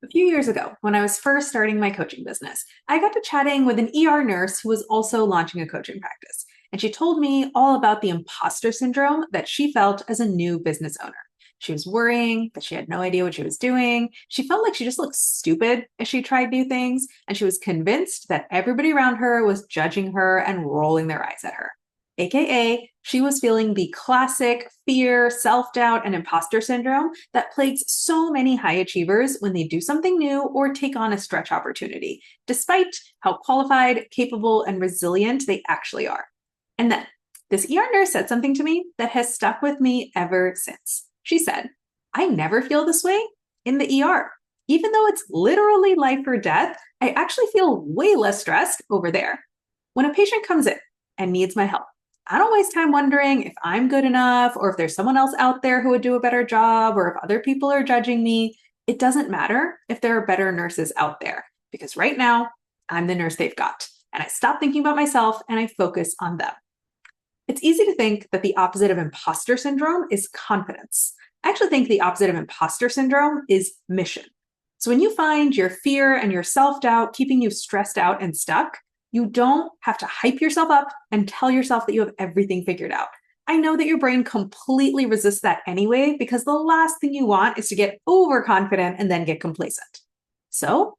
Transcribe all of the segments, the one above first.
A few years ago, when I was first starting my coaching business, I got to chatting with an ER nurse who was also launching a coaching practice. And she told me all about the imposter syndrome that she felt as a new business owner. She was worrying that she had no idea what she was doing. She felt like she just looked stupid as she tried new things. And she was convinced that everybody around her was judging her and rolling their eyes at her. AKA, she was feeling the classic fear, self doubt, and imposter syndrome that plagues so many high achievers when they do something new or take on a stretch opportunity, despite how qualified, capable, and resilient they actually are. And then this ER nurse said something to me that has stuck with me ever since. She said, I never feel this way in the ER. Even though it's literally life or death, I actually feel way less stressed over there. When a patient comes in and needs my help, I don't waste time wondering if I'm good enough or if there's someone else out there who would do a better job or if other people are judging me. It doesn't matter if there are better nurses out there because right now I'm the nurse they've got. And I stop thinking about myself and I focus on them. It's easy to think that the opposite of imposter syndrome is confidence. I actually think the opposite of imposter syndrome is mission. So when you find your fear and your self doubt keeping you stressed out and stuck, you don't have to hype yourself up and tell yourself that you have everything figured out. I know that your brain completely resists that anyway, because the last thing you want is to get overconfident and then get complacent. So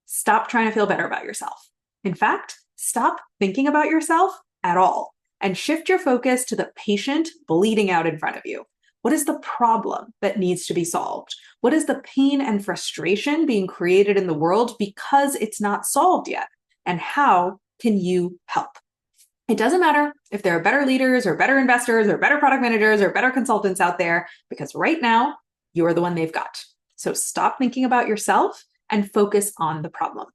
stop trying to feel better about yourself. In fact, stop thinking about yourself at all and shift your focus to the patient bleeding out in front of you. What is the problem that needs to be solved? What is the pain and frustration being created in the world because it's not solved yet? And how can you help? It doesn't matter if there are better leaders or better investors or better product managers or better consultants out there, because right now you're the one they've got. So stop thinking about yourself and focus on the problem.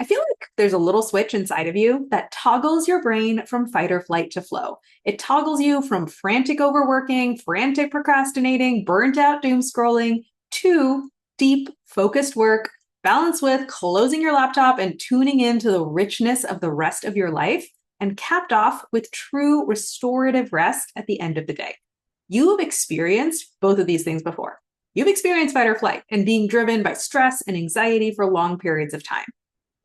I feel like there's a little switch inside of you that toggles your brain from fight or flight to flow. It toggles you from frantic overworking, frantic procrastinating, burnt out doom scrolling to deep focused work, balanced with closing your laptop and tuning into the richness of the rest of your life, and capped off with true restorative rest at the end of the day. You have experienced both of these things before. You've experienced fight or flight and being driven by stress and anxiety for long periods of time.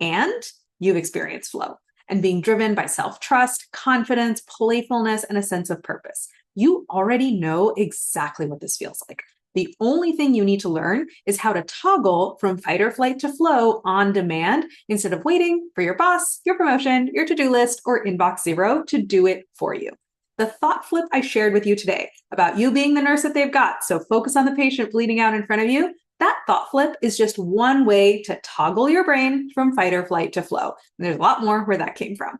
And you've experienced flow and being driven by self-trust, confidence, playfulness, and a sense of purpose. You already know exactly what this feels like. The only thing you need to learn is how to toggle from fight or flight to flow on demand instead of waiting for your boss, your promotion, your to-do list, or inbox zero to do it for you. The thought flip I shared with you today about you being the nurse that they've got, so focus on the patient bleeding out in front of you, that thought flip is just one way to toggle your brain from fight or flight to flow. And there's a lot more where that came from.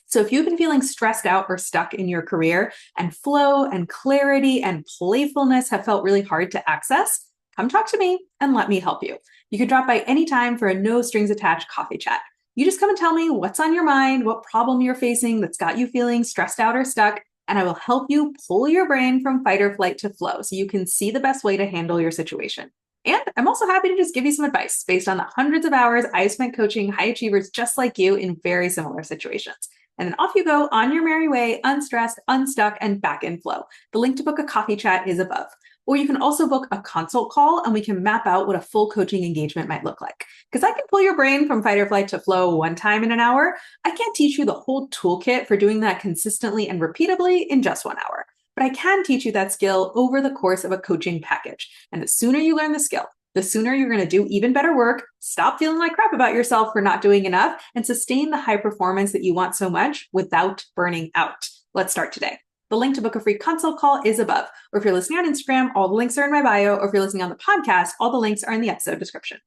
So if you've been feeling stressed out or stuck in your career and flow and clarity and playfulness have felt really hard to access, come talk to me and let me help you. You can drop by anytime for a no strings attached coffee chat. You just come and tell me what's on your mind, what problem you're facing that's got you feeling stressed out or stuck, and I will help you pull your brain from fight or flight to flow so you can see the best way to handle your situation. And I'm also happy to just give you some advice based on the hundreds of hours I've spent coaching high achievers just like you in very similar situations. And then off you go on your merry way, unstressed, unstuck, and back in flow. The link to book a coffee chat is above. Or you can also book a consult call and we can map out what a full coaching engagement might look like. Because I can pull your brain from fight or flight to flow one time in an hour. I can't teach you the whole toolkit for doing that consistently and repeatably in just 1 hour. But I can teach you that skill over the course of a coaching package. And the sooner you learn the skill, the sooner you're going to do even better work, stop feeling like crap about yourself for not doing enough, and sustain the high performance that you want so much without burning out. Let's start today. The link to book a free consult call is above. Or if you're listening on Instagram, all the links are in my bio. Or if you're listening on the podcast, all the links are in the episode description.